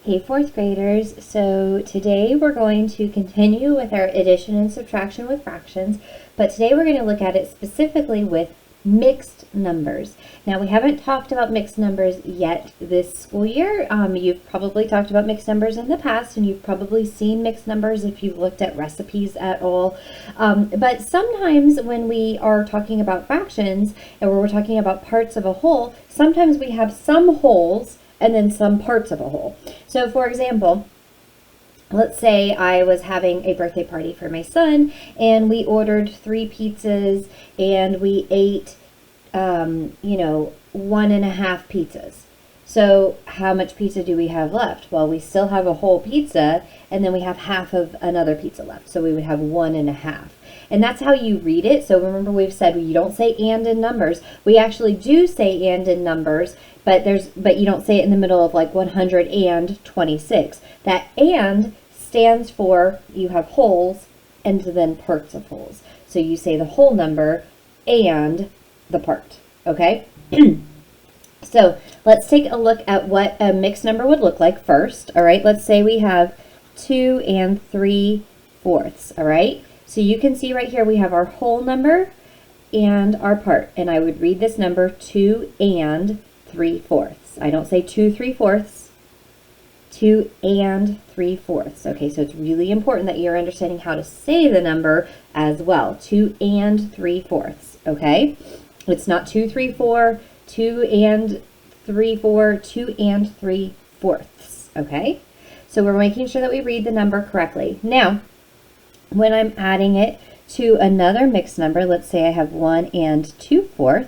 Hey fourth graders, so today we're going to continue with our addition and subtraction with fractions, but today we're going to look at it specifically with mixed numbers. Now we haven't talked about mixed numbers yet this school year. You've probably talked about mixed numbers in the past, and you've probably seen mixed numbers if you've looked at recipes at all. But sometimes when we are talking about fractions and when we're talking about parts of a whole, sometimes we have some wholes and then some parts of a whole. So for example, let's say I was having a birthday party for my son and we ordered 3 pizzas and we ate, 1.5 pizzas. So how much pizza do we have left? Well, we still have a whole pizza and then we have half of another pizza left. So we would have 1.5. And that's how you read it. So remember, we've said you don't say and in numbers. We actually do say and in numbers, but you don't say it in the middle of like 126. That and stands for you have wholes and then parts of wholes. So you say the whole number and the part, okay? So let's take a look at what a mixed number would look like first, all right? Let's say we have 2 3/4, all right? So you can see right here we have our whole number and our part, and I would read this number 2 3/4. I don't say 2 3/4, 2 3/4. Okay, so it's really important that you're understanding how to say the number as well. 2 3/4. Okay, it's not 2 3/4, 2 3/4, 2 3/4. Okay, so we're making sure that we read the number correctly. Now, when I'm adding it to another mixed number, let's say I have 1 2/4.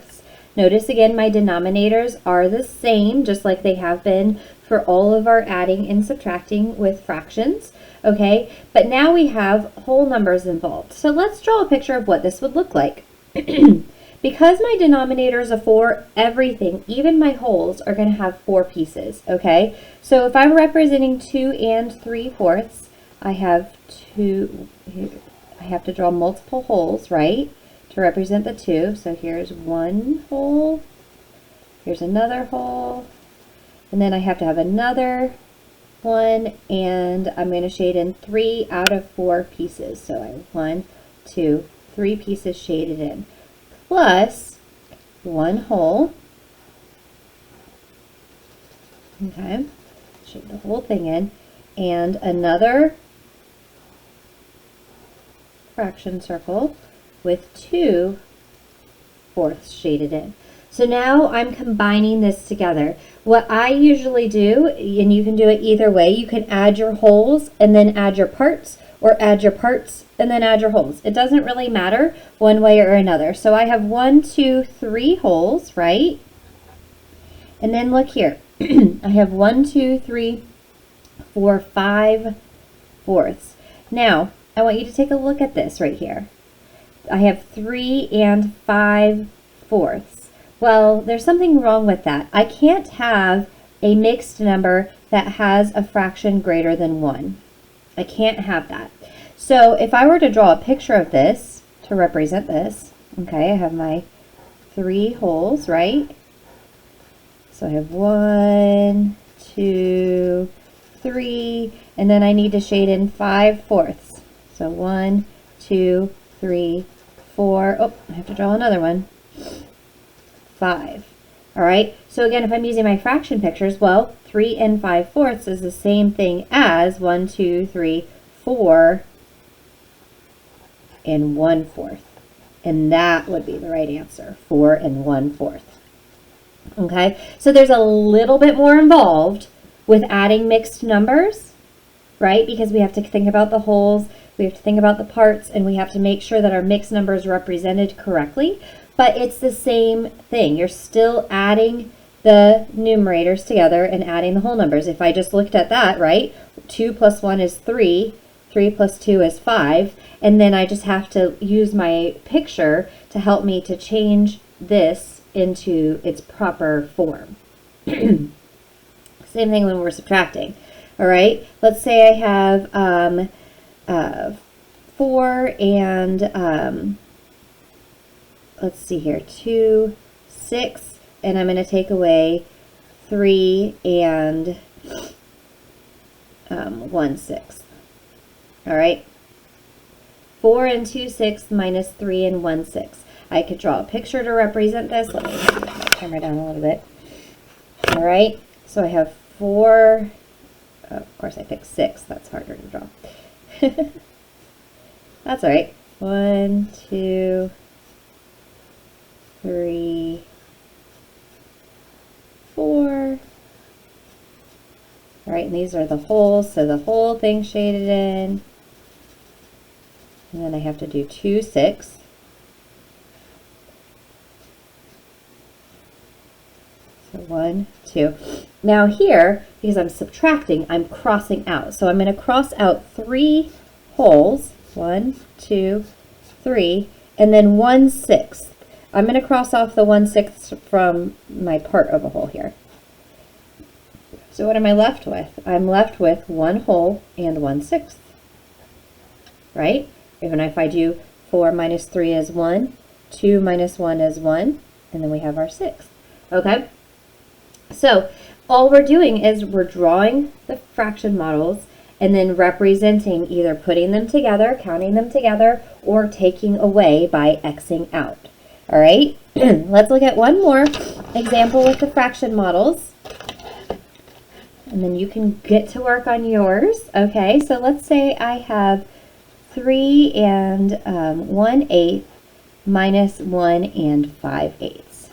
Notice again, my denominators are the same, just like they have been for all of our adding and subtracting with fractions, okay? But now we have whole numbers involved. So let's draw a picture of what this would look like. Because my denominators are 4, everything, even my wholes, are going to have 4 pieces, okay? So if I'm representing 2 3/4, I have I have to draw multiple wholes, right, to represent the 2. So here's one whole, here's another whole, and then I have to have another one, and I'm going to shade in 3 out of 4 pieces. So I have 1, 2, 3 pieces shaded in, plus one whole. Okay, shade the whole thing in, and another fraction circle with 2/4 shaded in. So now I'm combining this together. What I usually do, and you can do it either way, you can add your wholes and then add your parts, or add your parts and then add your wholes. It doesn't really matter one way or another. So I have 1, 2, 3 wholes, right? And then look here. I have 1, 2, 3, 4, 5 fourths. Now, I want you to take a look at this right here. I have 3 5/4. Well, there's something wrong with that. I can't have a mixed number that has a fraction greater than 1. I can't have that. So if I were to draw a picture of this to represent this, okay, I have my 3 wholes, right? So I have 1, 2, 3, and then I need to shade in 5/4. So 1, 2, 3, 4. Oh, I have to draw another one. 5. All right. So again, if I'm using my fraction pictures, well, 3 5/4 is the same thing as 1, 2, 3, 4 1/4. And that would be the right answer, 4 1/4. Okay. So there's a little bit more involved with adding mixed numbers, right? Because we have to think about the wholes, we have to think about the parts, and we have to make sure that our mixed number is represented correctly. But it's the same thing. You're still adding the numerators together and adding the whole numbers. If I just looked at that, right, 2 plus 1 is 3, 3 plus 2 is 5, and then I just have to use my picture to help me to change this into its proper form. Same thing when we're subtracting. All right, let's say I have 4 let's see here, 2, 6, and I'm going to take away 3 1/6. All right. 4 and 2/6 minus 3 and 1/6. I could draw a picture to represent this. Let me turn my camera down a little bit. All right. So I have 4. Oh, of course, I picked 6. That's harder to draw. That's all right. 1, 2, 3, 4. All right, and these are the holes, so the whole thing shaded in. And then I have to do 2, 6. So 1, 2. Now here, because I'm subtracting, I'm crossing out. So I'm going to cross out 3 holes. 1, 2, 3, and then 1/6. I'm going to cross off the 1/6 from my part of a hole here. So what am I left with? I'm left with 1 hole and 1/6. Right? Even if I do 4 minus 3 is 1, 2 minus 1 is 1, and then we have our 6. Okay? So all we're doing is we're drawing the fraction models and then representing, either putting them together, counting them together, or taking away by Xing out. All right, let's look at one more example with the fraction models. And then you can get to work on yours. Okay, so let's say I have 3 and 1/8 minus 1 and 5/8.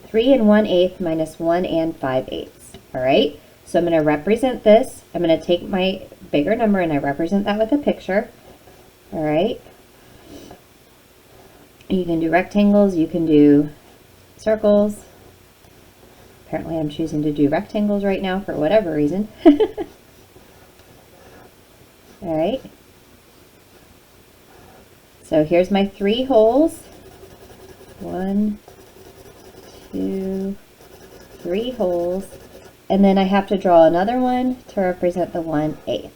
3 and 1/8 minus 1 and 5/8. All right. So I'm going to represent this. I'm going to take my bigger number and I represent that with a picture. All right. You can do rectangles. You can do circles. Apparently I'm choosing to do rectangles right now for whatever reason. All right. So here's my 3 holes. 1, 2, 3 holes. And then I have to draw another one to represent the 1/8.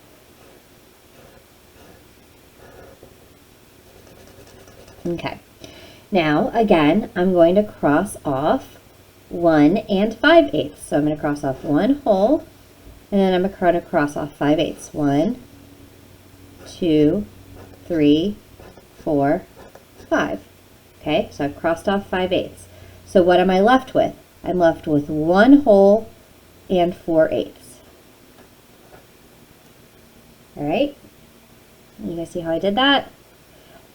Okay. Now, again, I'm going to cross off 1 and 5/8. So I'm going to cross off 1 hole, and then I'm going to cross off 5/8. 1, 2, 3, 4, 5. Okay, so I've crossed off 5/8. So what am I left with? I'm left with 1 hole and 4/8. All right, you guys see how I did that?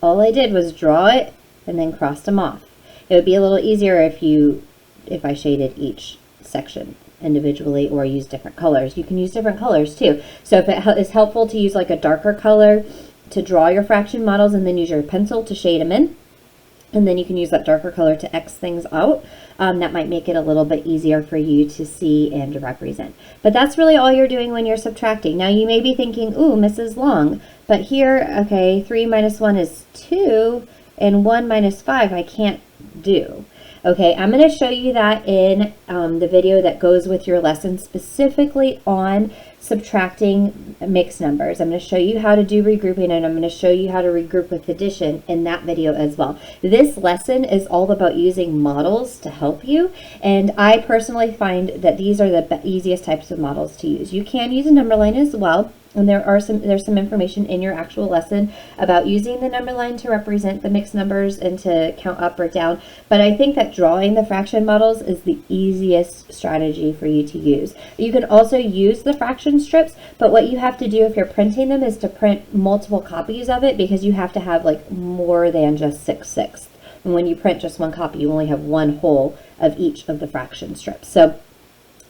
All I did was draw it and then crossed them off. It would be a little easier if I shaded each section individually or use different colors. You can use different colors too. So if it is helpful to use like a darker color to draw your fraction models and then use your pencil to shade them in, and then you can use that darker color to X things out. That might make it a little bit easier for you to see and to represent. But that's really all you're doing when you're subtracting. Now you may be thinking, ooh, Mrs. Long, but here, okay, 3 minus 1 is 2, and 1 minus 5 I can't do. Okay, I'm going to show you that in the video that goes with your lesson, specifically on subtracting mixed numbers. I'm going to show you how to do regrouping, and I'm going to show you how to regroup with addition in that video as well. This lesson is all about using models to help you, and I personally find that these are the easiest types of models to use. You can use a number line as well. And there's some information in your actual lesson about using the number line to represent the mixed numbers and to count up or down. But I think that drawing the fraction models is the easiest strategy for you to use. You can also use the fraction strips, but what you have to do if you're printing them is to print multiple copies of it, because you have to have like more than just 6/6. And when you print just one copy, you only have 1 whole of each of the fraction strips. So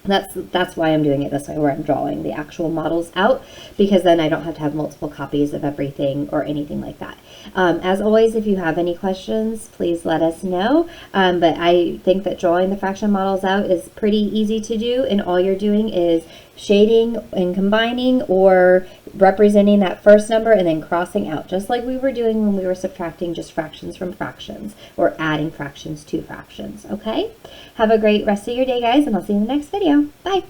that's why I'm doing it this way, where I'm drawing the actual models out, because then I don't have to have multiple copies of everything or anything like that. As always, if you have any questions, please let us know. But I think that drawing the fraction models out is pretty easy to do, and all you're doing is shading and combining or representing that first number and then crossing out, just like we were doing when we were subtracting just fractions from fractions or adding fractions to fractions. Okay? Have a great rest of your day, guys, and I'll see you in the next video. Bye!